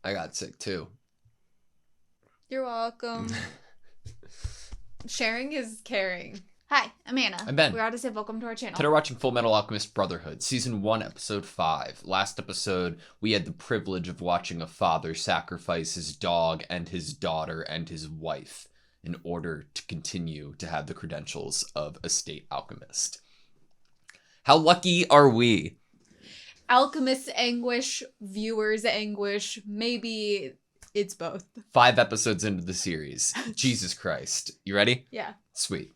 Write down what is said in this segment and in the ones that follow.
I got sick too. You're welcome. Sharing is caring. Hi, I'm Anna. I'm Ben. We're AutoSave. Welcome to our channel. Today we're watching Fullmetal Alchemist Brotherhood, Season 1, Episode 5. Last episode, we had the privilege of watching a father sacrifice his dog and his daughter and his wife in order to continue to have the credentials of a state alchemist. How lucky are we? Alchemist anguish, viewers anguish, maybe it's both. 5 episodes into the series. Jesus Christ. You ready? Yeah. Sweet.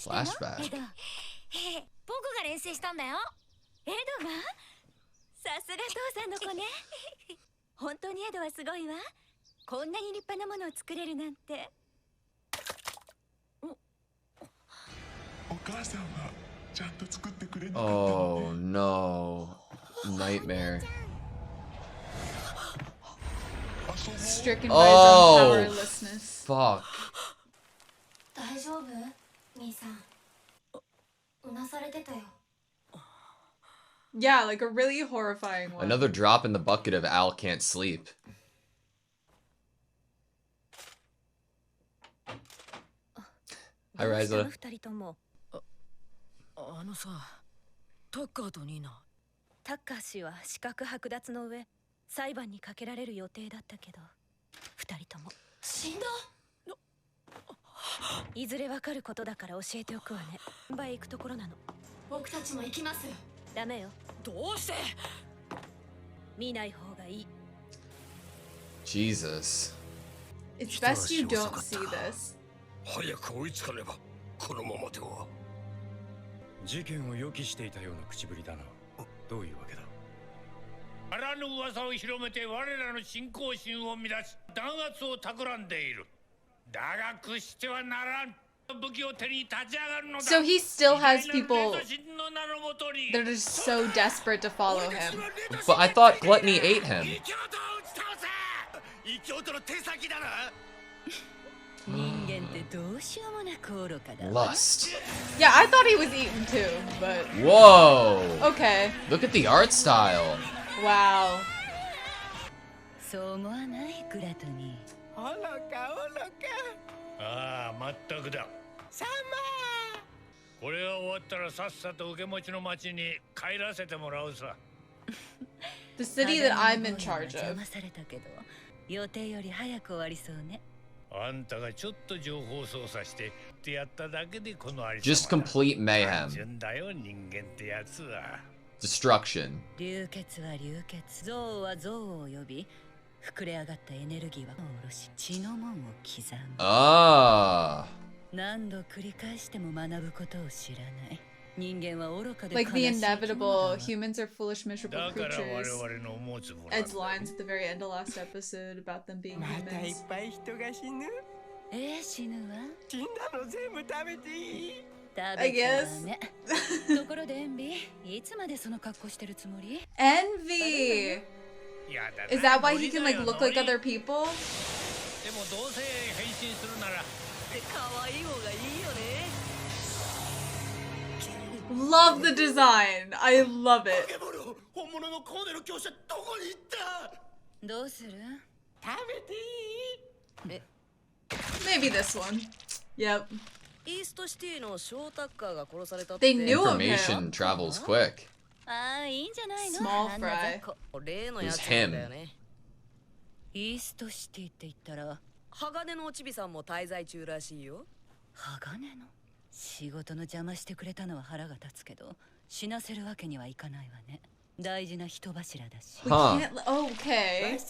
Flashback. 僕が練習したんだよ。エドがさすが父さんの子ね。本当にエドはすごいわ。こんなに立派なものを作れるなんて。お母さんはちゃんと作ってくれなかった Oh no. Nightmare. Stricken by Oh, his own powerlessness. Fuck. 大丈夫？兄さん。うなされてたよ。 Yeah, like a really horrifying one. Another drop in the bucket of Al can't sleep. Hi, Riza. 二人とも。あのさ、タッカーとニーナ。タッカー氏は資格剥奪の上、裁判にかけられる予定だったけど、二人とも死んだ。いずれわかることだから教えておくわね。現場へ行くところなの。僕たちも行きます。ダメよ。どうして？見ない方がいい。 Jesus. It's best you don't see this. 早く追いつかねばこのままでは。事件を予期していたような口ぶりだな。どういうわけだ？あらぬ噂を広めて我らの信仰心を乱し弾圧を企んでいる。だが屈してはならん。武器を手に立ち上がるのだ。 So he still has people that are just so desperate to follow him. But I thought Gluttony ate him. Lust. Yeah, I thought he was eaten too, but Whoa. okay. Look at the art style. Wow. そう思わないグラトニー。ああ、まったくだ。サマー。これが終わったらさっさと受け持ちの町に帰らせてもらうさ。The city that I'm in charge of. 邪魔されたけど、予定より早く終わりそうね。あんたがちょっと情報操作してってやっただけでこのありさまだ。 Just complete mayhem. 純だよ人間ってやつは。Destruction. 流血は流血、憎悪は憎悪を呼び、膨れ上がったエネルギーは下ろし、血の門を刻む。Ah. 何度繰り返しても学ぶことを知らない。人間は愚かで Like 悲しい the 生き物だ inevitable, わ。 humans are foolish, miserable だから我 creatures. 々の思うつぼなんだ。 Ed's lines at the very end of last episode about them being またいっ humans. ぱい人が死ぬ。死ぬわ。死んだの全部食べていい？食 I べちゃダ guess. メ。ところでエンビ、いつまでその格好してるつもり？ Envy! やだな。 Is that why he can like ノリだよ look like ノリ other people? でもどうせ変身するなら。可愛い方がいいよね。 Love the design. I love it. 本物のコーネの教師はどこに行った？どうする？食べていい？ Maybe this one. Yep. イーストシティのショータッカーが殺されたっ They て knew of him. Information travels quick. ああ、いいんじゃないの？ Small あんな fry. 雑魚。例のやつなんだよね。イーストシティって言ったら、鋼のおちびさんも滞在中らしいよ。鋼の仕事の邪魔してくれたのは腹が立つけど、死なせるわけにはいかないわね。大事な人柱だし。 We Huh. can't. Okay.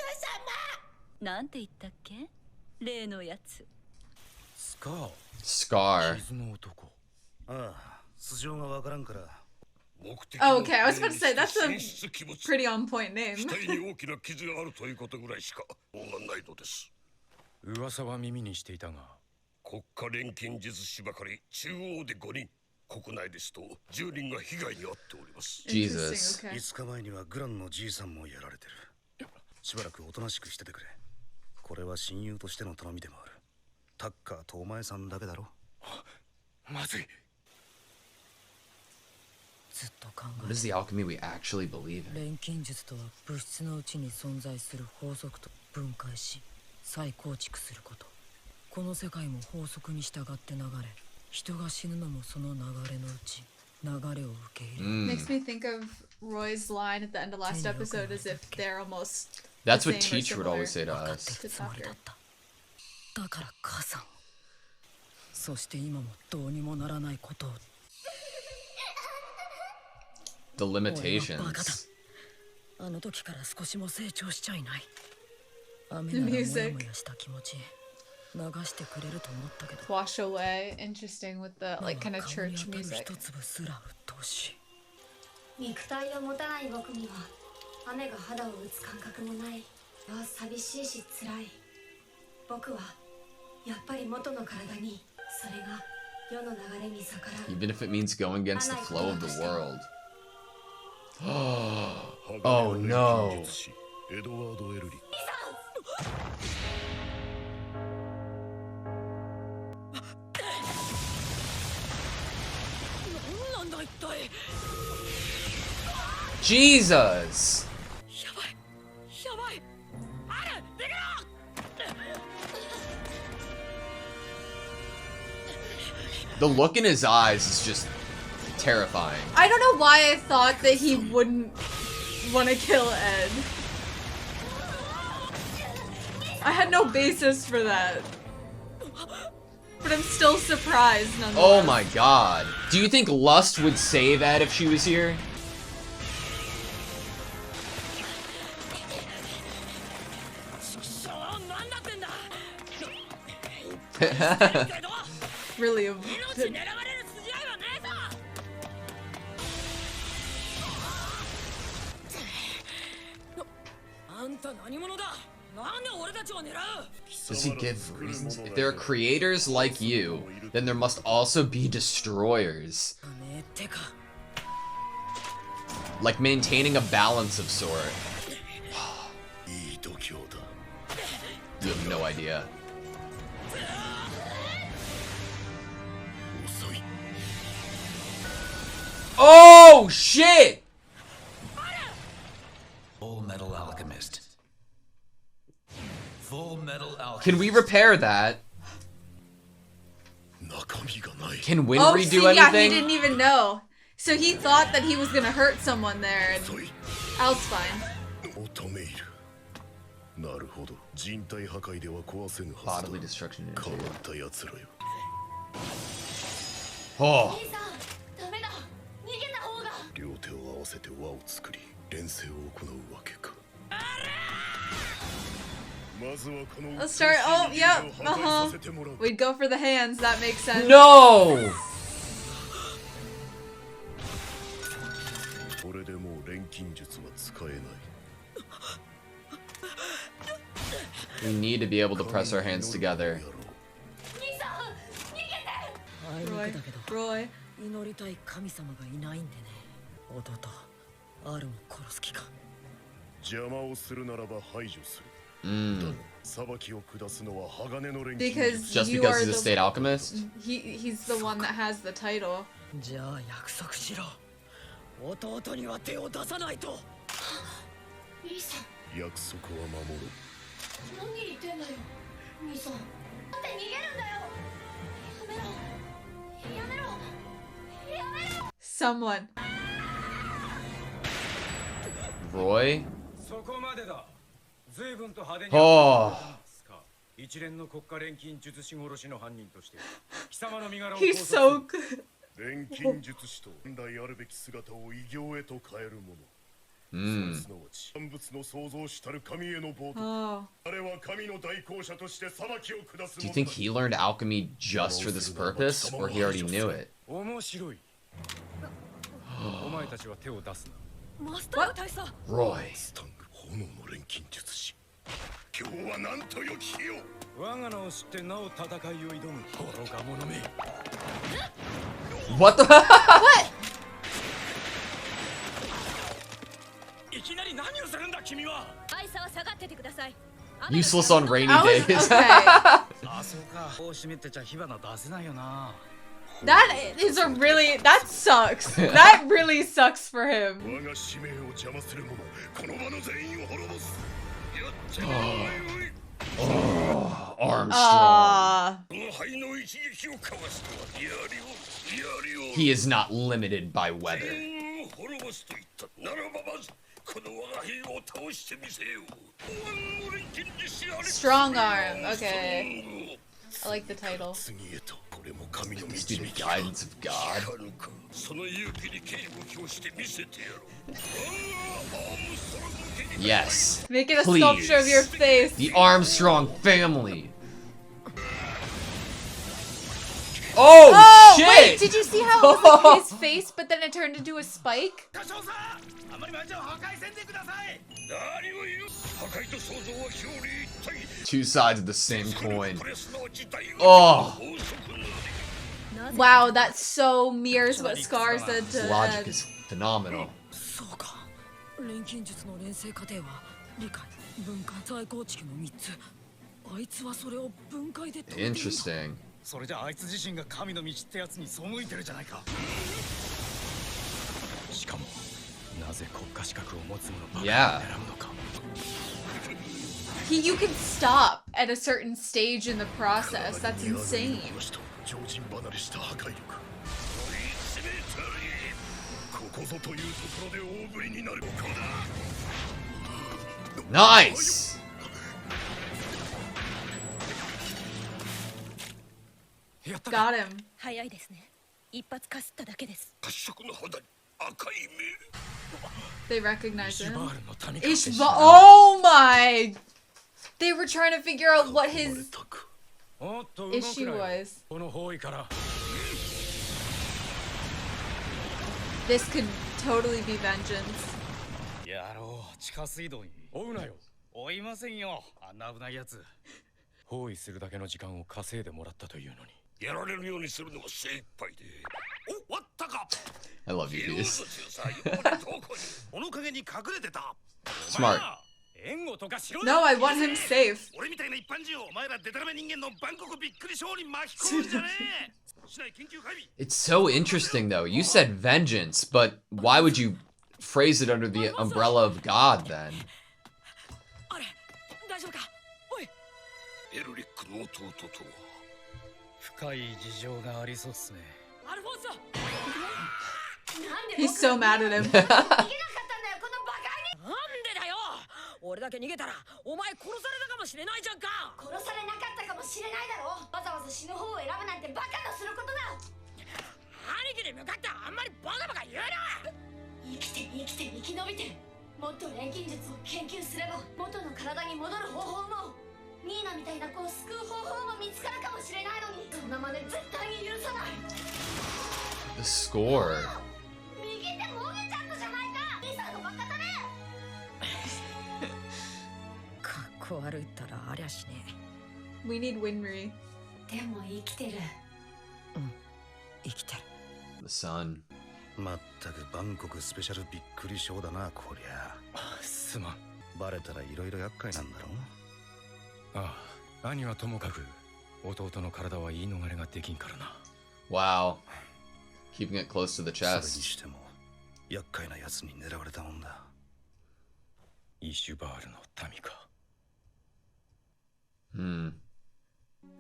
なんて言ったっけ？例のやつ。スカー。 Scar. 傷の男。ああ、素性がわからんから。 Oh, okay. I was about to say that's a pretty on point name. 額に大きな傷があるということぐらいしか方がないのです。噂は耳にしていたが。国家錬金術師ばかり中央で5人、国内ですと10人が被害に遭っております。 Jesus. Interesting. Okay. 5日前にはグランのじいさんもやられてる。しばらくおとなしくしててくれ。これは親友としての頼みでもある。タッカーとお前さんだけだろ。まずい。ずっと考 What is the alchemy we actually believe in? 錬金術とは物質のうちに存在する法則と分解し再構築すること。この世界も法則に従って流れ、人が死ぬのもその流れのうち流れを受け入れる。Makes me think of Roy's line at the end of last episode as if they're almost That's the what same or teacher would always say to 分かっ us. てるつもりだった。だから母さんを、そして今もどうにもならないことを。 The limitations. あの時から少しも成長しちゃいない。雨ならもやもやした気持ち流してくれると思ったけど。 wash away. Interesting with the like kind of church 顔に当たる music. 一粒すら鬱陶しい。肉体を持たない僕には雨が肌を打つ感覚もない。寂しいし辛い。僕はやっぱり元の体に、それが世の流れに逆らう。 Even if it means going against the flow of the world. Oh no. Jesus! The look in his eyes is just terrifying. I don't know why I thought that he wouldn't want to kill Ed. I had no basis for that. But I'm still surprised nonetheless. Oh my god. Do you think Lust would save Ed if she was here? Really Does he give reasons? If there are creators like you, then there must also be destroyers. Like maintaining a balance of sort. You have no idea. Oh shit! Fullmetal Alchemist. Fullmetal Alchemist. Can we repair that? Can Winry Oh, do see, yeah, he anything? didn't even know. So he thought that he was gonna hurt someone there, and Al's fine. Bodily destruction. Oh. Let's start. Oh, yep. We'd go for the hands. That makes sense. No! We need to be able to press our hands together. Roy. 祈りたい神様がいないんでね。弟、アルも殺す気か。邪魔をするならば排除する。 Because just you because are he's a the, state alchemist? He's the one that has the title. じゃあ約束しろ。弟には手を出さないと。兄さん、約束は守る。何言ってんだよ、兄さん。だって逃げるんだよ。やめろ。やめろ。やめろ。 Someone. Roy? そこまでだ。随分と派手に。 Oh. 一連の国家錬金術師殺しの犯人として貴様の身柄を He's so good. 錬金術師と本来あるべき姿を異形へと変えるもの。すなわち万物の創造主たる神への冒涜。あれは神の代行者として裁きを下す。 Do you think he learned alchemy just for this purpose, or he already knew it? 面白い。お前たちは手を出すな。マスター大佐。 Roy. スタング炎の錬金術師。今日はなんと良き日よ。我が名を知ってなお戦いを挑む愚か者め。 What the? What? いきなり何をするんだ君は。アイサは下がっててください。 Useless on rainy I was days. okay. あ、そうか。こう閉めてちゃ火花出せないよな。That is a really, that sucks. That really sucks for him. Oh, Armstrong. He is not limited by weather. Strong arm. Okay. I like the title. This be the guidance of God. Yes. Make it a please. sculpture of your face. The Armstrong family. Oh, shit! Wait, did you see how it was like his face, but then it turned into a spike? Two sides of the same coin. Oh! Wow, that so mirrors what Scar said to Logic Ed. is phenomenal. Interesting. それじゃあいつ自身が神の道ってやつに背いてるじゃないか。しかもなぜ国家資格を持つ者ばかりを狙うのか。You can stop at a certain stage in the process. That's insane. Nice! Got him. 早いですね。一発かすっただけです。 They recognize him. Ishba- Oh my! They were trying to figure out what his issue was. This could totally be vengeance. やろう、地下水道に追うなよ。追いませんよ、あんな危ないやつ。包囲するだけの時間を稼いでもらったというのに。 やられるようにするのが精一杯で。お、終わったか。 I love you, dudes. Smart. No, I want him safe. It's so interesting, though. You said vengeance, but why would you phrase it under the umbrella of God, then? 深い事情がありそうっすね。 He's so mad at him. 俺だけ逃げたらお前殺されたかもしれないじゃんか。殺されなかったかもしれないだろ。わざわざ死ぬ方を選ぶなんてバカのすることだ。兄貴に向かってあんまりバカバカ言うな。生きて生きて生き延びて、もっと錬金術を研究すれば元の体に戻る方法もニーナみたいな子を救う方法も見つかるかもしれないのに、そんな真似絶対に許さない。 The score. 右手もげちゃったじゃないか。兄さんのバカだね。かっこ悪いったらありゃしね。 We need Winry. でも生きてる。生きてる。 The sun. まったくバンコクスペシャルびっくりショーだな、こりゃ。すまん。バレたらいろいろ厄介なんだろう。ああ、兄はともかく弟の体は言い逃れができんからな。Wow. Keeping it close to the それに chest. しても厄介なやつに狙われたもんだ。イシュバールの民か。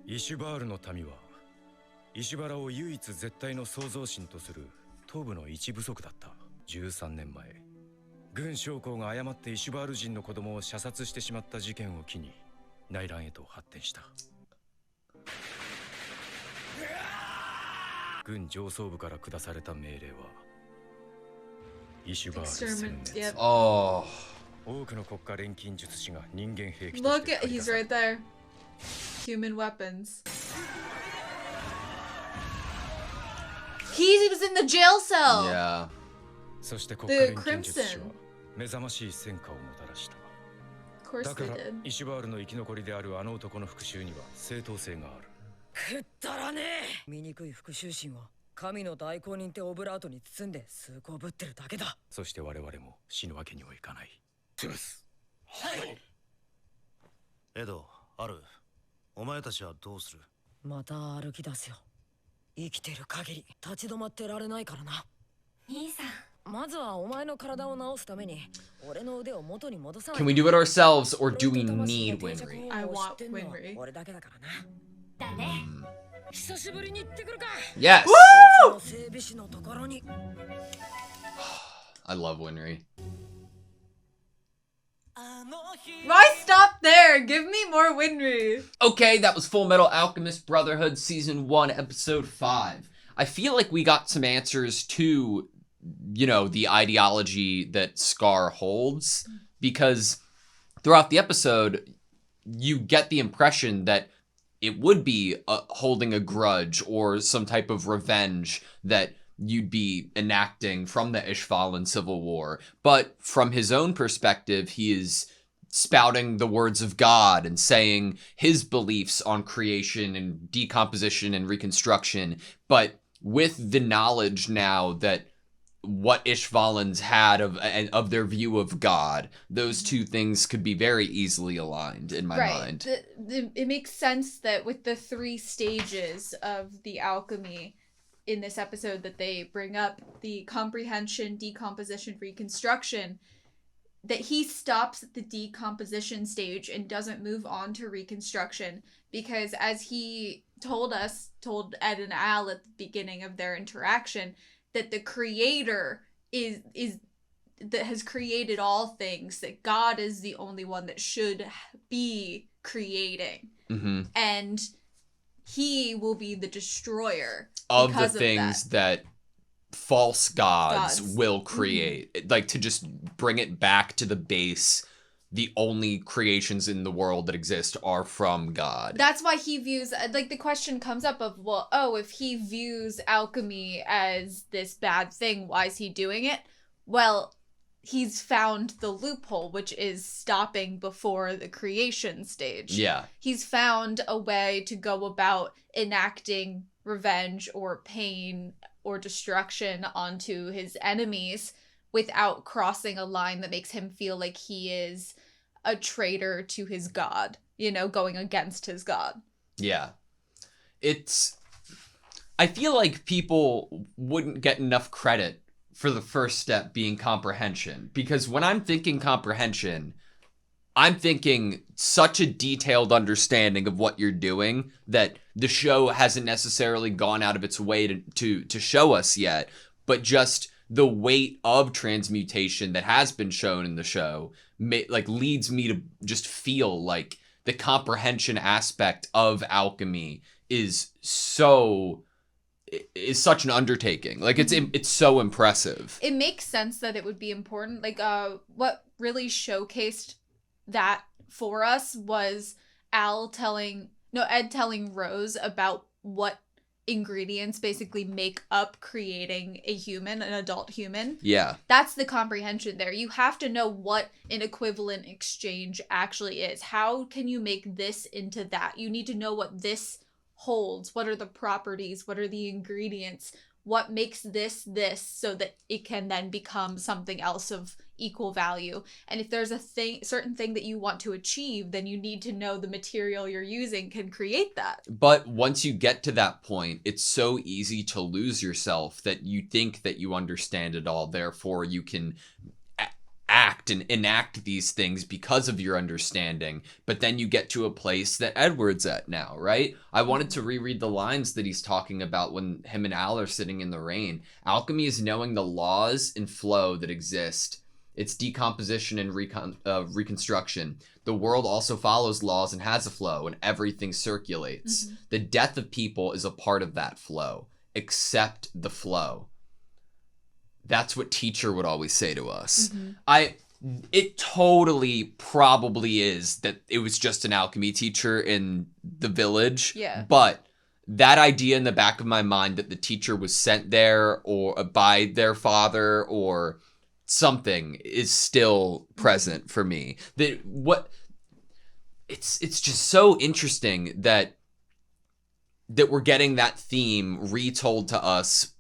イシュバールの民は石原を唯一絶対の創造神とする東部の一部族だった。13年前、軍将校が誤ってイシュバール人の子供を射殺してしまった事件を機に内乱へと発展した。軍上層部から下された命令はイシュバール殲滅。Yep. Oh. 多くの国家錬金術師が人間兵器とし Look て at, he's right there. Human weapons. He was in the jail cell. Yeah. そして国家錬金術師は目覚ましい戦果をもたらした。 Of course だか they ら did. イシュバールの生き残りであるあの男の復讐には正当性がある。くったらねえ。醜い復讐心は神の大公認ってオブラートに包んで数個ぶってるだけだ。そして我々も死ぬわけにはいかない。はい。エド、アル、お前たちはどうする？また歩き出すよ。生きてる限り立ち止まってられないからな。兄さん。まずはお前の体を治すために俺の腕を元に戻さない。 Can we do it ourselves or do we need Winry? I want Winry. 俺だけだからな。だね。久しぶりに行ってくるか。 Yes! Woo! 整備士のところに。 I love Winry. Why stop there? Give me more Winry. Okay, that was Fullmetal Alchemist Brotherhood Season 1, Episode 5. I feel like we got some answers to, you know, the ideology that Scar holds, because throughout the episode, you get the impression that it would be holding a grudge or some type of revenge that you'd be enacting from the Ishvalan Civil War. But from his own perspective, he is spouting the words of God and saying his beliefs on creation and decomposition and reconstruction. But with the knowledge now that what Ishvalans had of their view of God, those two things could be very easily aligned in my mind. It makes sense that with the 3 stages of the alchemy in this episode that they bring up, the comprehension, decomposition, reconstruction, that he stops at the decomposition stage and doesn't move on to reconstruction, because as he told Ed and Al at the beginning of their interaction, that the creator is that has created all things, that God is the only one that should be creating. Mm-hmm. And he will be the destroyer of the things that false gods will create. Mm-hmm. Like, to just bring it back to the base, the only creations in the world that exist are from God. That's why he views, like, the question comes up of, well, if he views alchemy as this bad thing, why is he doing it? Well, he's found the loophole, which is stopping before the creation stage. Yeah. He's found a way to go about enacting revenge or pain or destruction onto his enemies without crossing a line that makes him feel like he is a traitor to his god, going against his god. Yeah. I feel like people wouldn't get enough credit for the first step being comprehension, because when I'm thinking comprehension, I'm thinking such a detailed understanding of what you're doing that the show hasn't necessarily gone out of its way to show us yet, but just the weight of transmutation that has been shown in the show leads me to just feel like the comprehension aspect of alchemy is such an undertaking. Like, it's so impressive. It makes sense that it would be important. Like, what really showcased that for us was Ed telling Rose about what ingredients basically make up creating an adult human. Yeah. That's the comprehension there. You have to know what an equivalent exchange actually is. How can you make this into that? You need to know what this holds. What are the properties? What are the ingredients? What makes this so that it can then become something else of equal value? And if there's a certain thing that you want to achieve, then you need to know the material you're using can create that. But once you get to that point, it's so easy to lose yourself that you think that you understand it all. Therefore, you can act and enact these things because of your understanding. But then you get to a place that Edward's at now, right? I wanted to reread the lines that he's talking about when him and Al are sitting in the rain. Alchemy is knowing the laws and flow that exist. It's decomposition and reconstruction. The world also follows laws and has a flow, and everything circulates. Mm-hmm. The death of people is a part of that flow. Accept the flow. That's what teacher would always say to us. Mm-hmm. It totally probably is that it was just an alchemy teacher in the village. Yeah. But that idea in the back of my mind that the teacher was sent there or by their father or something is still present for me. It's just so interesting that we're getting that theme retold to us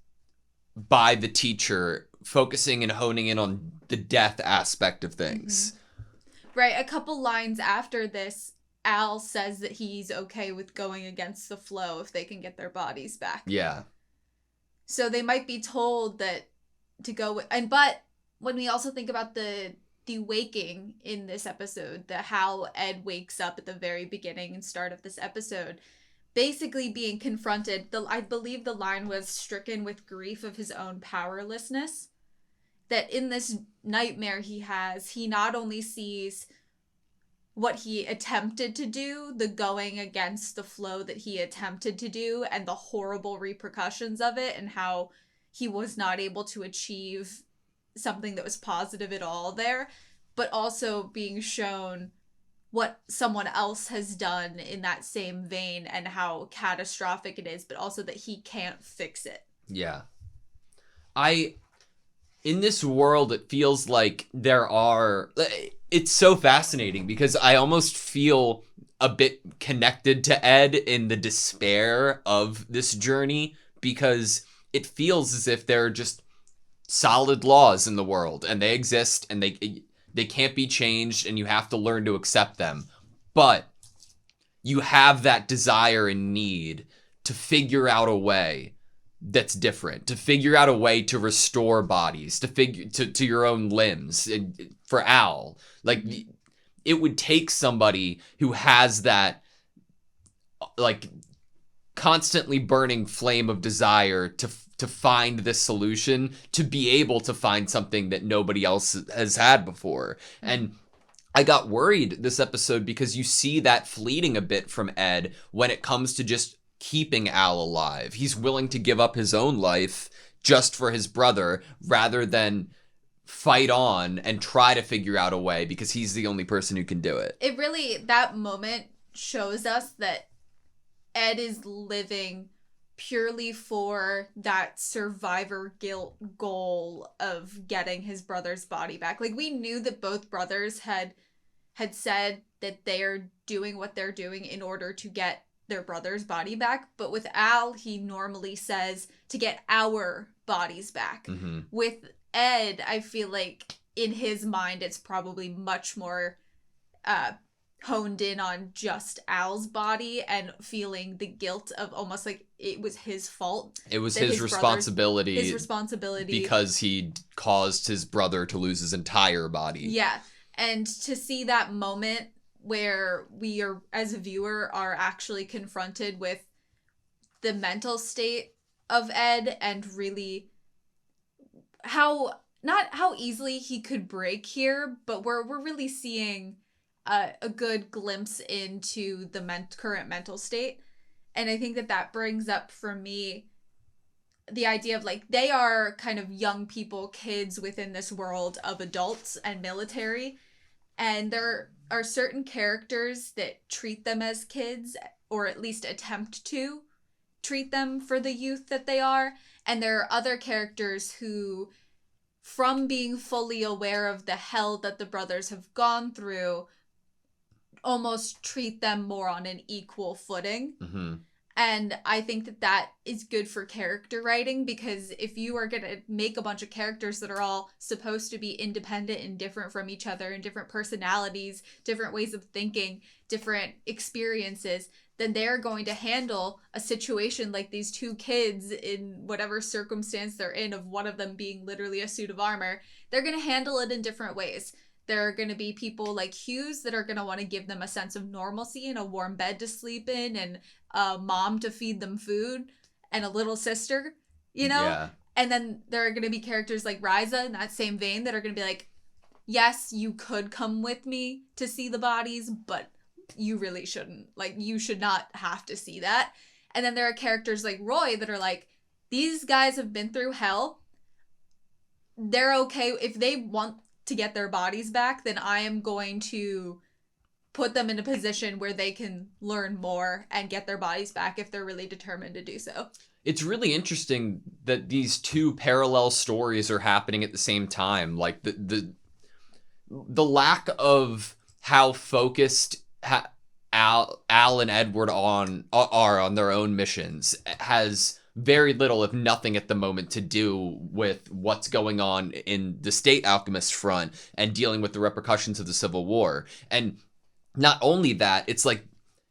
by the teacher, focusing and honing in on the death aspect of things. Mm-hmm. Right, a couple lines after this, Al says that he's okay with going against the flow if they can get their bodies back. Yeah. So they might be told that to go with, but when we also think about the waking in this episode, how Ed wakes up at the very beginning and start of this episode, basically being confronted, I believe the line was stricken with grief of his own powerlessness, that in this nightmare he not only sees what he attempted to do, the going against the flow that he attempted to do, and the horrible repercussions of it, and how he was not able to achieve something that was positive at all there, but also being shown what someone else has done in that same vein and how catastrophic it is, but also that he can't fix it. Yeah. In this world, it feels like it's so fascinating because I almost feel a bit connected to Ed in the despair of this journey, because it feels as if there are just solid laws in the world and they exist and they can't be changed and you have to learn to accept them. But you have that desire and need to figure out a way that's different, to figure out a way to restore bodies, to your own limbs. And for Al, like, it would take somebody who has that, like, constantly burning flame of desire to find this solution, to be able to find something that nobody else has had before. And I got worried this episode because you see that fleeting a bit from Ed when it comes to just keeping Al alive. He's willing to give up his own life just for his brother rather than fight on and try to figure out a way because he's the only person who can do it. It really, that moment shows us that Ed is living purely for that survivor guilt goal of getting his brother's body back. Like, we knew that both brothers had said that they are doing what they're doing in order to get their brother's body back, but with Al, he normally says to get our bodies back. Mm-hmm. With Ed, I feel like in his mind it's probably much more honed in on just Al's body and feeling the guilt of almost like it was his fault. It was his responsibility. His responsibility. Because he caused his brother to lose his entire body. Yeah. And to see that moment where we are, as a viewer, are actually confronted with the mental state of Ed and really not how easily he could break here, but we're really seeing a good glimpse into the current mental state. And I think that brings up for me the idea of, like, they are kind of young people, kids within this world of adults and military. And there are certain characters that treat them as kids, or at least attempt to treat them for the youth that they are. And there are other characters who, from being fully aware of the hell that the brothers have gone through, almost treat them more on an equal footing. Mm-hmm. And I think that is good for character writing, because if you are going to make a bunch of characters that are all supposed to be independent and different from each other and different personalities, different ways of thinking, different experiences, then they're going to handle a situation like these two kids in whatever circumstance they're in, of one of them being literally a suit of armor. They're going to handle it in different ways. There are going to be people like Hughes that are going to want to give them a sense of normalcy and a warm bed to sleep in and a mom to feed them food and a little sister, you know? Yeah. And then there are going to be characters like Ryza in that same vein that are going to be like, yes, you could come with me to see the bodies, but you really shouldn't. Like, you should not have to see that. And then there are characters like Roy that are like, these guys have been through hell. They're okay. If they want to get their bodies back, then I am going to put them in a position where they can learn more and get their bodies back if they're really determined to do so. It's really interesting that these two parallel stories are happening at the same time. Like, the lack of how focused Al and Edward are on their own missions has very little, if nothing, at the moment to do with what's going on in the state alchemist front and dealing with the repercussions of the Civil War. And not only that, it's like,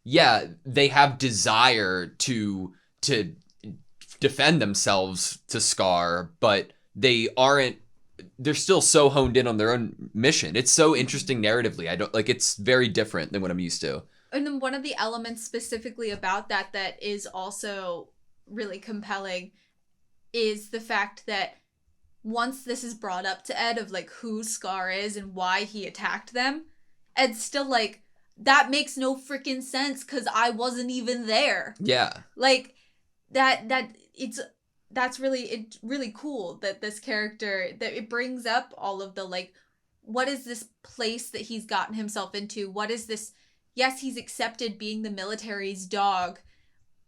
yeah, they have desire to defend themselves to Scar, but they're still so honed in on their own mission. It's so interesting narratively. It's very different than what I'm used to. And then one of the elements specifically about that is also really compelling is the fact that once this is brought up to Ed of like who Scar is and why he attacked them, Ed's still like, that makes no freaking sense because I wasn't even there. Yeah. Like that's really cool that this character, that it brings up all of the like, what is this place that he's gotten himself into? What is this? Yes, he's accepted being the military's dog,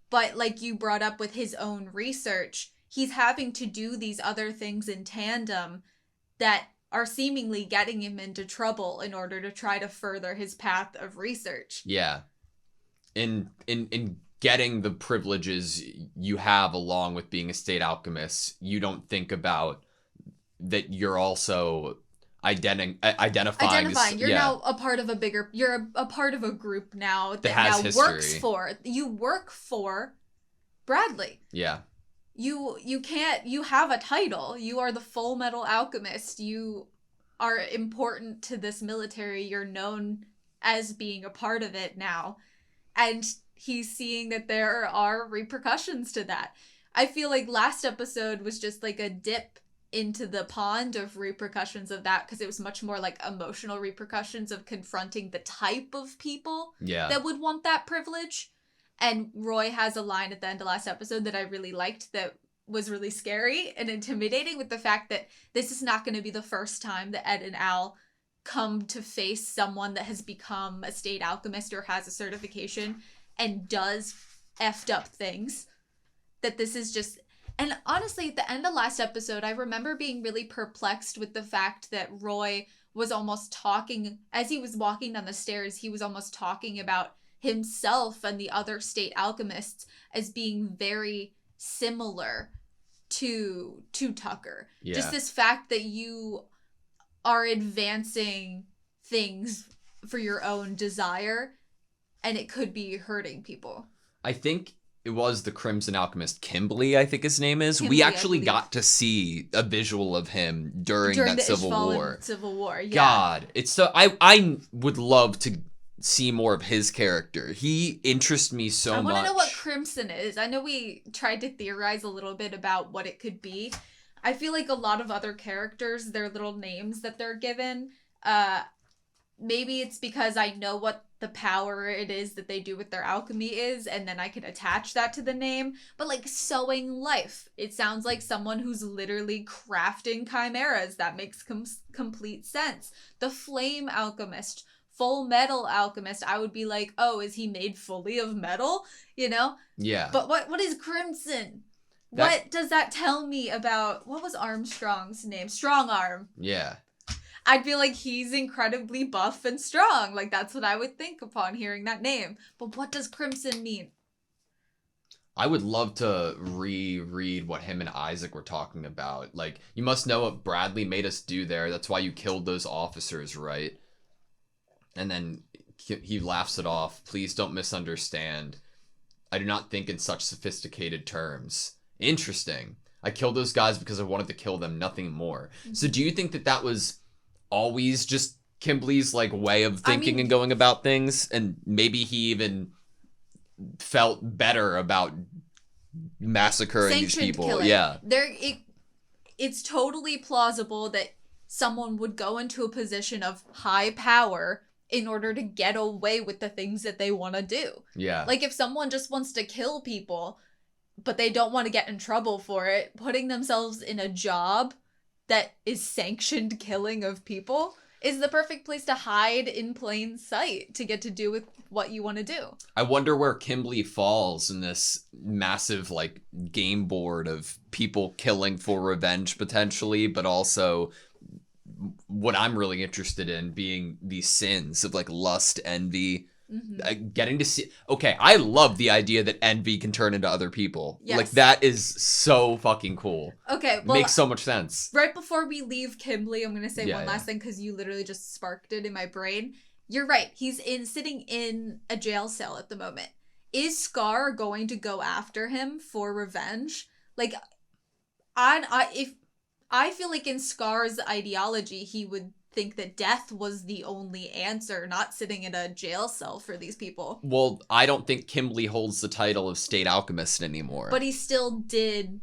but like you brought up with his own research, he's having to do these other things in tandem that are seemingly getting him into trouble in order to try to further his path of research. Yeah. In getting the privileges you have along with being a state alchemist, you don't think about that you're also identifying. You're now a part of a bigger, you're a part of a group now that now history. Works for, you work for Bradley. Yeah. You have a title. You are the Fullmetal Alchemist. You are important to this military. You're known as being a part of it now. And he's seeing that there are repercussions to that. I feel like last episode was just like a dip into the pond of repercussions of that, because it was much more like emotional repercussions of confronting the type of people that would want that privilege. And Roy has a line at the end of last episode that I really liked that was really scary and intimidating, with the fact that this is not going to be the first time that Ed and Al come to face someone that has become a state alchemist or has a certification and does effed up things. That this is just... And honestly, at the end of last episode, I remember being really perplexed with the fact that Roy was almost talking, as he was walking down the stairs, he was almost talking about himself and the other state alchemists as being very similar to Tucker. Yeah. Just this fact that you are advancing things for your own desire and it could be hurting people. I think it was the Crimson Alchemist, Kimberly, I think his name is. Kimberly, we actually got to see a visual of him during that Civil War. Civil War, yeah. God, it's so... I would love to see more of his character. He interests me so much. I want to know what Crimson is. I know we tried to theorize a little bit about what it could be. I feel like a lot of other characters, their little names that they're given, maybe it's because I know what the power it is that they do with their alchemy is, and then I can attach that to the name. But like Sowing Life, it sounds like someone who's literally crafting chimeras. That makes complete sense. The Flame Alchemist, Fullmetal Alchemist, I would be like, oh, is he made fully of metal? You know? Yeah. But what is Crimson? What does that tell me about... What was Armstrong's name? Strong Arm. Yeah. I'd feel like he's incredibly buff and strong. Like, that's what I would think upon hearing that name. But what does Crimson mean? I would love to reread what him and Isaac were talking about. Like, you must know what Bradley made us do there. That's why you killed those officers, right? And then he laughs it off. Please don't misunderstand. I do not think in such sophisticated terms. Interesting. I killed those guys because I wanted to kill them, nothing more. Mm-hmm. So do you think that was always just Kimberly's like way of thinking and going about things, and maybe he even felt better about massacring these people? Killing. Yeah. It's totally plausible that someone would go into a position of high power in order to get away with the things that they want to do. Yeah. Like if someone just wants to kill people, but they don't want to get in trouble for it, putting themselves in a job that is sanctioned killing of people is the perfect place to hide in plain sight to get to do with what you want to do. I wonder where Kimberly falls in this massive like game board of people killing for revenge potentially, but also what I'm really interested in being these sins of like lust, envy, getting to see... Okay, I love the idea that envy can turn into other people. Yes. Like, that is so fucking cool. Okay, well... Makes so much sense. Right before we leave Kimberly, I'm going to say one last thing, because you literally just sparked it in my brain. You're right. He's sitting in a jail cell at the moment. Is Scar going to go after him for revenge? Like, I feel like in Scar's ideology, he would think that death was the only answer, not sitting in a jail cell for these people. Well, I don't think Kimberly holds the title of State Alchemist anymore. But he still did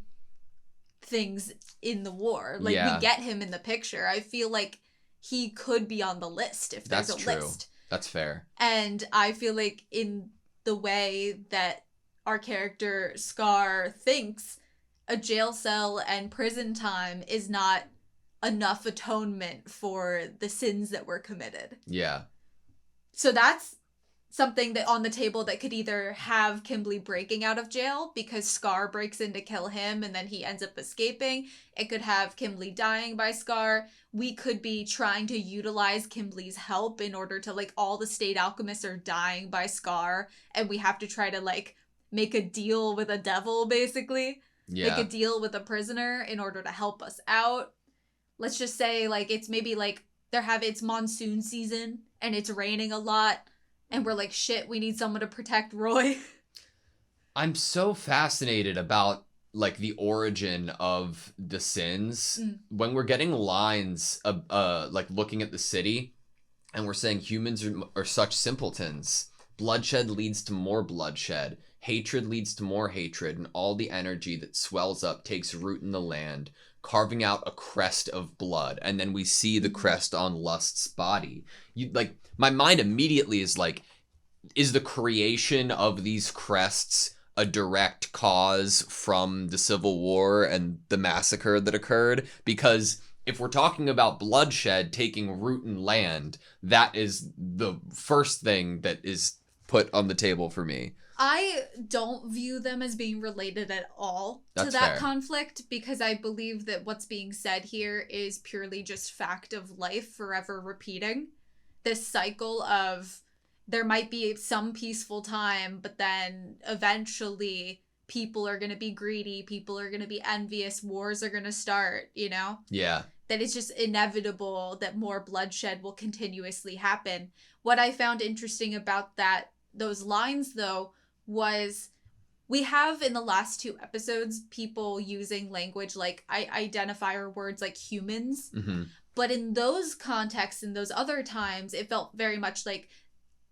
things in the war. Like, we get him in the picture. I feel like he could be on the list if there's That's a true. list. That's fair. And I feel like in the way that our character Scar thinks, a jail cell and prison time is not enough atonement for the sins that were committed. Yeah. So that's something that on the table that could either have Kimberly breaking out of jail because Scar breaks in to kill him and then he ends up escaping. It could have Kimberly dying by Scar. We could be trying to utilize Kimberly's help in order to, like, all the state alchemists are dying by Scar and we have to try to, like, make a deal with a devil, basically. Yeah. Make a deal with a prisoner in order to help us out. Let's just say, like, it's maybe, like, it's monsoon season and it's raining a lot and we're like, shit, we need someone to protect Roy. I'm so fascinated about, like, the origin of the sins. When we're getting lines of, like, looking at the city and we're saying humans are such simpletons. Bloodshed leads to more bloodshed. Hatred leads to more hatred, and all the energy that swells up takes root in the land, carving out a crest of blood. And then we see the crest on Lust's body. My mind immediately is like, is the creation of these crests a direct cause from the Civil War and the massacre that occurred? Because if we're talking about bloodshed taking root in land, that is the first thing that is put on the table for me. I don't view them as being related at all to that conflict because I believe that what's being said here is purely just fact of life forever repeating. This cycle of there might be some peaceful time, but then eventually people are going to be greedy, people are going to be envious, wars are going to start, you know? Yeah. That it's just inevitable that more bloodshed will continuously happen. What I found interesting about those lines, though, was we have in the last 2 episodes people using language like identifier words like humans. Mm-hmm. But in those contexts, in those other times, it felt very much like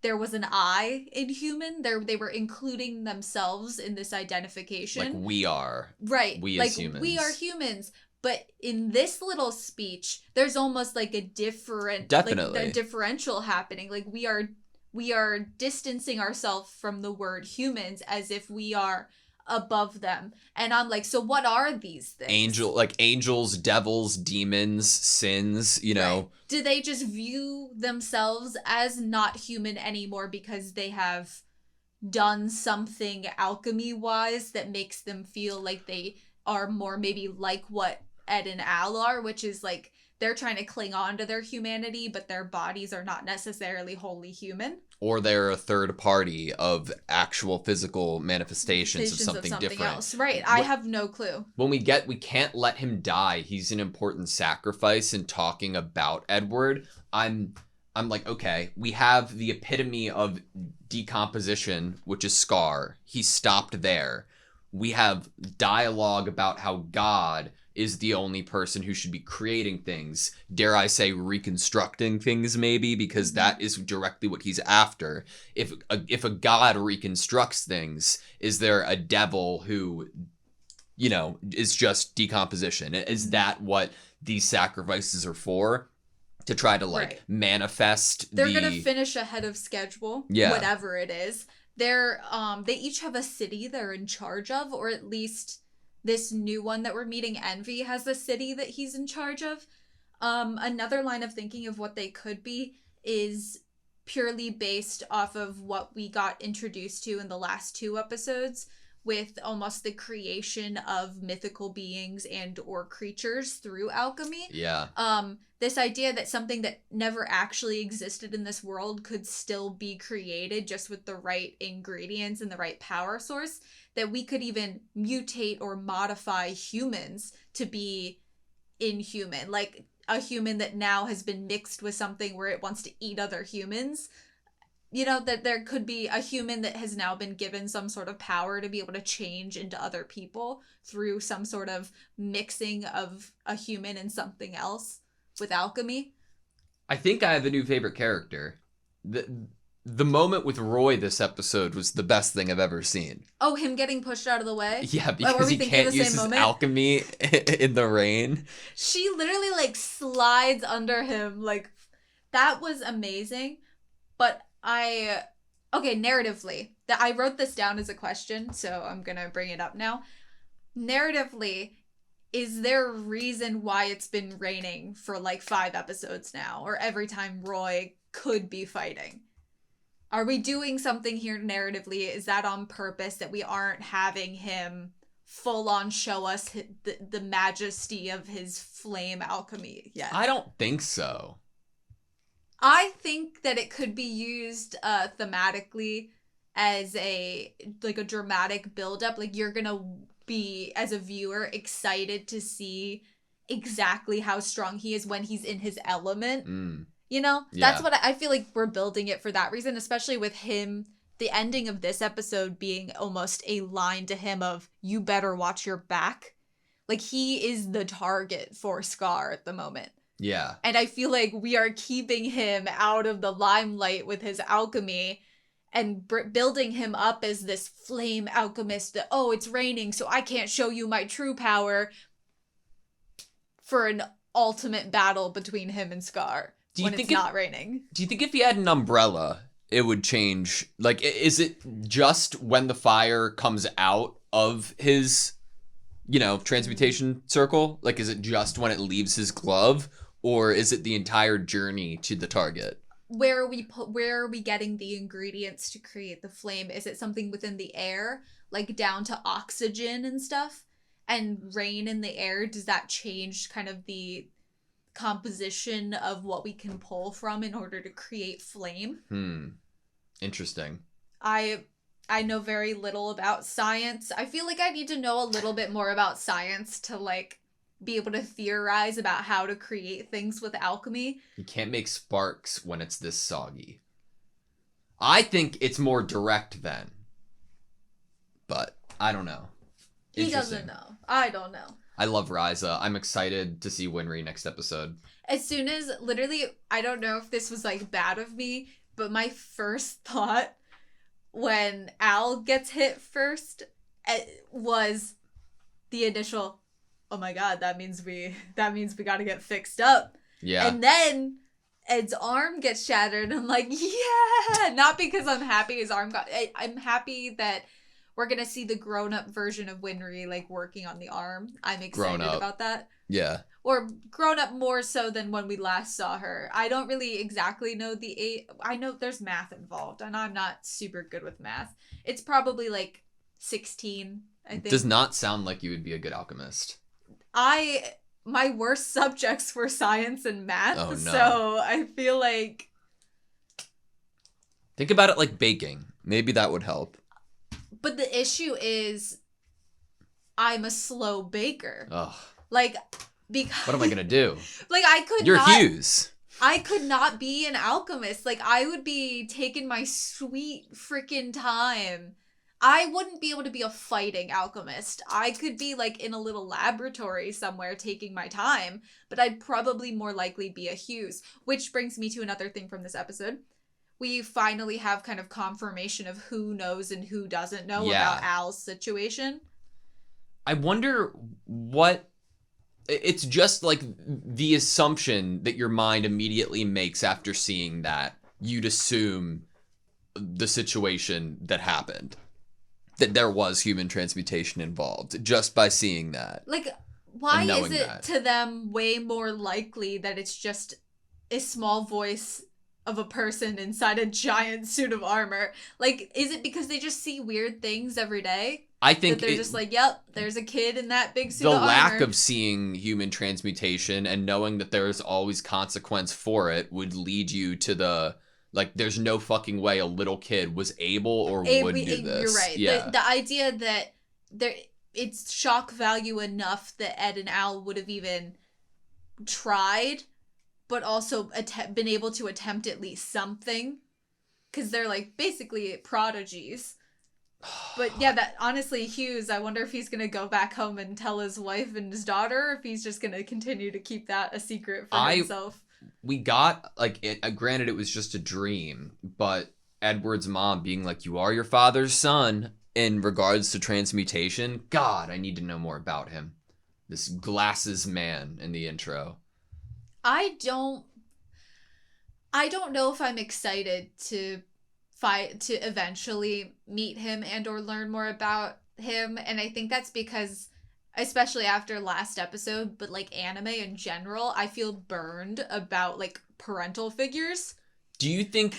there was an I in human. They were including themselves in this identification. Like we are. Right. We like as humans. We are humans. But in this little speech, there's almost like a different... Definitely. Like a differential happening. Like we are distancing ourselves from the word humans as if we are above them. And I'm like, so what are these things? Angels, devils, demons, sins, you know. Right. Do they just view themselves as not human anymore because they have done something alchemy-wise that makes them feel like they are more maybe like what Ed and Al are, which is like they're trying to cling on to their humanity, but their bodies are not necessarily wholly human. Or they're a third party of actual physical manifestations of something different. Else. Right. I have no clue. When we can't let him die. He's an important sacrifice. And talking about Edward, I'm like, okay, we have the epitome of decomposition, which is Scar. He stopped there. We have dialogue about how God is the only person who should be creating things. Dare I say reconstructing things maybe, because that is directly what he's after. If a god reconstructs things, is there a devil who, you know, is just decomposition? Is that what these sacrifices are for? To try to manifest They're going to finish ahead of schedule, whatever it is. They each have a city they're in charge of, or at least this new one that we're meeting, Envy, has a city that he's in charge of. Another line of thinking of what they could be is purely based off of what we got introduced to in the last 2 episodes, with almost the creation of mythical beings and or creatures through alchemy. Yeah. This idea that something that never actually existed in this world could still be created just with the right ingredients and the right power source, that we could even mutate or modify humans to be inhuman. Like, a human that now has been mixed with something where it wants to eat other humans. You know, that there could be a human that has now been given some sort of power to be able to change into other people through some sort of mixing of a human and something else with alchemy. I think I have a new favorite character. The moment with Roy this episode was the best thing I've ever seen. Oh, him getting pushed out of the way? Yeah, because he can't use his alchemy in the rain. She literally, like, slides under him. Like, that was amazing. But narratively, I wrote this down as a question, so I'm gonna bring it up now. Narratively, is there a reason why it's been raining for like 5 episodes now, or every time Roy could be fighting? Are we doing something here narratively? Is that on purpose that we aren't having him full on show us the majesty of his flame alchemy yet? I don't think so. I think that it could be used thematically as a dramatic buildup. Like, you're gonna be, as a viewer, excited to see exactly how strong he is when he's in his element. You know? Yeah. That's what I feel like we're building it for that reason, especially with him, the ending of this episode being almost a line to him of, you better watch your back. Like, he is the target for Scar at the moment. Yeah. And I feel like we are keeping him out of the limelight with his alchemy and building him up as this flame alchemist that, oh, it's raining, so I can't show you my true power, for an ultimate battle between him and Scar when it's not raining. Do you think if he had an umbrella, it would change? Like, is it just when the fire comes out of his, transmutation circle? Like, is it just when it leaves his glove? Or is it the entire journey to the target? Where are we getting the ingredients to create the flame? Is it something within the air, like down to oxygen and stuff? And rain in the air, does that change kind of the composition of what we can pull from in order to create flame? Interesting. I know very little about science. I feel like I need to know a little bit more about science to, like, be able to theorize about how to create things with alchemy. You can't make sparks when it's this soggy. I think it's more direct then. But I don't know. He doesn't know. I don't know. I love Ryza. I'm excited to see Winry next episode. As soon as, literally, I don't know if this was, like, bad of me, but my first thought when Al gets hit first was the initial, oh my god, that means we gotta get fixed up. Yeah. And then Ed's arm gets shattered. I'm like, yeah! Not because I'm happy his arm got... I'm happy that we're gonna see the grown-up version of Winry, like, working on the arm. I'm excited about that. Yeah. Or grown up more so than when we last saw her. I don't really exactly know the age. I know there's math involved, and I'm not super good with math. It's probably, like, 16, I think. Does not sound like you would be a good alchemist. My worst subjects were science and math, oh, no. So I feel like... Think about it like baking. Maybe that would help. But the issue is, I'm a slow baker. Ugh. Like, because... What am I gonna do? Like, I could You're not... Hughes. I could not be an alchemist. Like, I would be taking my sweet freaking time. I wouldn't be able to be a fighting alchemist. I could be, like, in a little laboratory somewhere taking my time, but I'd probably more likely be a Hughes. Which brings me to another thing from this episode. We finally have kind of confirmation of who knows and who doesn't know about Al's situation. I wonder what... It's just, like, the assumption that your mind immediately makes after seeing that. You'd assume the situation that happened. That there was human transmutation involved, just by seeing that. Like, why is it to them way more likely that it's just a small voice of a person inside a giant suit of armor? Like, is it because they just see weird things every day? I think that they're just like, yep, there's a kid in that big suit of armor. The lack of seeing human transmutation and knowing that there's always consequence for it would lead you to the... Like, there's no fucking way a little kid was able or would do this. You're right. Yeah. The idea that it's shock value enough that Ed and Al would have even tried, but also been able to attempt at least something. Because they're, like, basically prodigies. But, yeah, that honestly, Hughes, I wonder if he's going to go back home and tell his wife and his daughter, or if he's just going to continue to keep that a secret for himself. We got, like, granted it was just a dream, but Edward's mom being like, you are your father's son, in regards to transmutation. God, I need to know more about him. This glasses man in the intro. I don't know if I'm excited to eventually meet him and or learn more about him, and I think that's because, especially after last episode, but like anime in general, I feel burned about like parental figures. Do you think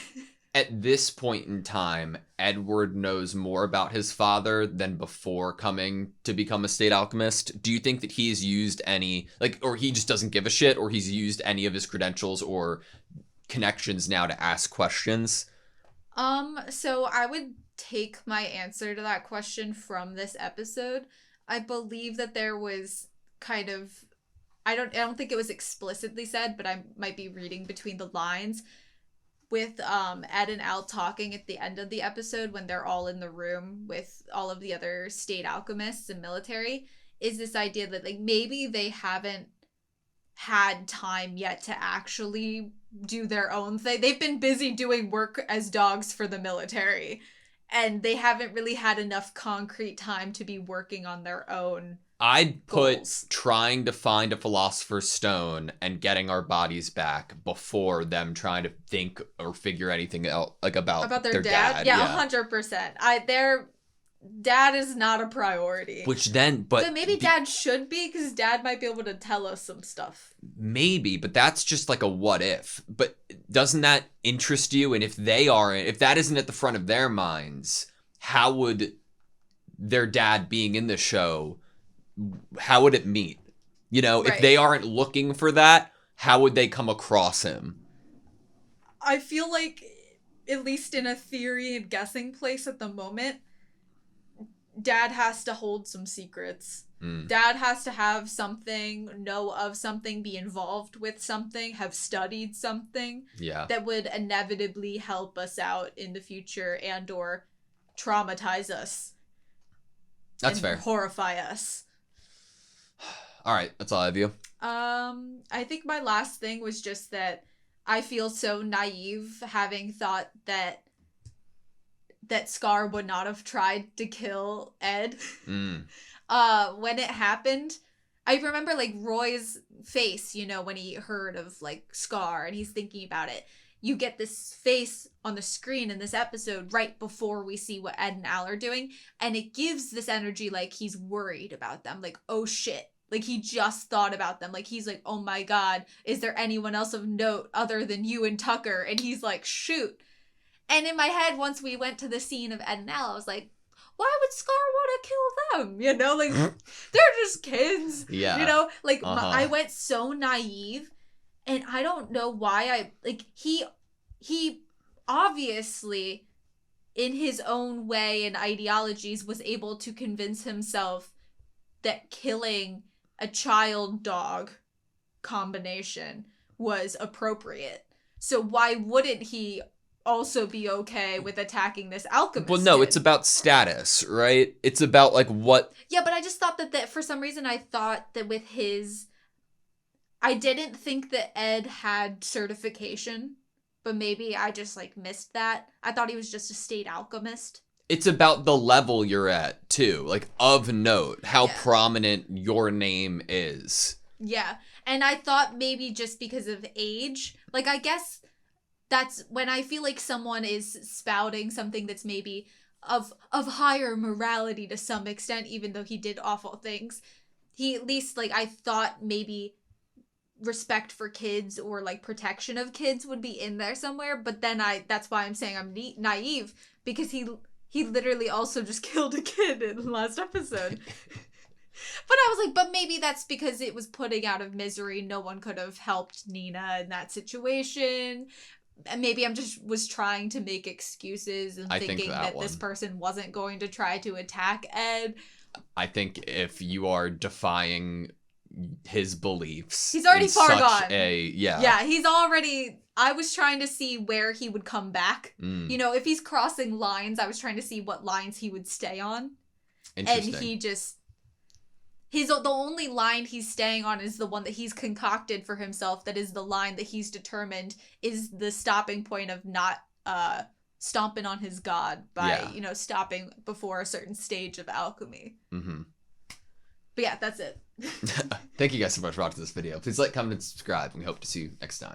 at this point in time Edward knows more about his father than before coming to become a state alchemist? Do you think that he's used any, like, or he just doesn't give a shit, or he's used any of his credentials or connections now to ask questions? So I would take my answer to that question from this episode. I believe that there was kind of, I don't think it was explicitly said, but I might be reading between the lines, with Ed and Al talking at the end of the episode when they're all in the room with all of the other state alchemists and military, is this idea that like maybe they haven't had time yet to actually do their own thing. They've been busy doing work as dogs for the military, and they haven't really had enough concrete time to be working on their own I'd put goals. Trying to find a philosopher's stone and getting our bodies back before them trying to think or figure anything out, like about their dad. Yeah, 100%. Their dad is not a priority. But maybe dad should be, because dad might be able to tell us some stuff. Maybe, but that's just like a what if. But doesn't that interest you? And if that isn't at the front of their minds, how would their dad being in the show, how would it meet? You know, right. If they aren't looking for that, how would they come across him? I feel like, at least in a theory and guessing place at the moment, dad has to hold some secrets. Dad has to have something, know of something, be involved with something, have studied something that would inevitably help us out in the future and or traumatize us. That's fair. Horrify us. All right, that's all I have you. I think my last thing was just that I feel so naive having thought that Scar would not have tried to kill Ed. When it happened, I remember like Roy's face, you know, when he heard of like Scar and he's thinking about it. You get this face on the screen in this episode right before we see what Ed and Al are doing, and it gives this energy like he's worried about them, like, oh shit. Like, he just thought about them. Like, he's like, oh my god, is there anyone else of note other than you and Tucker? And he's like, shoot. And in my head, once we went to the scene of Ed and Al, I was like, why would Scar want to kill them? You know, like, they're just kids. Yeah. You know, like, I went so naive, and I don't know why he obviously, in his own way and ideologies, was able to convince himself that killing a child dog combination was appropriate. So why wouldn't he also be okay with attacking this alchemist? Well, no, it's about status, right? It's about like what... Yeah, but I just thought that for some reason I thought that with his... I didn't think that Ed had certification, but maybe I just like missed that. I thought he was just a state alchemist. It's about the level you're at, too. Like, of note, how prominent your name is. Yeah, and I thought maybe just because of age, like, I guess that's when I feel like someone is spouting something that's maybe of higher morality to some extent, even though he did awful things. He at least, like, I thought maybe respect for kids or, like, protection of kids would be in there somewhere, but then that's why I'm saying I'm naive, because he literally also just killed a kid in the last episode. But I was like, but maybe that's because it was putting out of misery. No one could have helped Nina in that situation. And maybe I'm just was trying to make excuses and thinking that this person wasn't going to try to attack Ed. I think if you are defying his beliefs. He's already in far such gone. Yeah, he's already. I was trying to see where he would come back. Mm. You know, if he's crossing lines, I was trying to see what lines he would stay on. Interesting. And he just. The only line he's staying on is the one that he's concocted for himself. That is the line that he's determined is the stopping point of not stomping on his god by, stopping before a certain stage of alchemy. Mm-hmm. But yeah, that's it. Thank you guys so much for watching this video. Please like, comment, and subscribe. We hope to see you next time.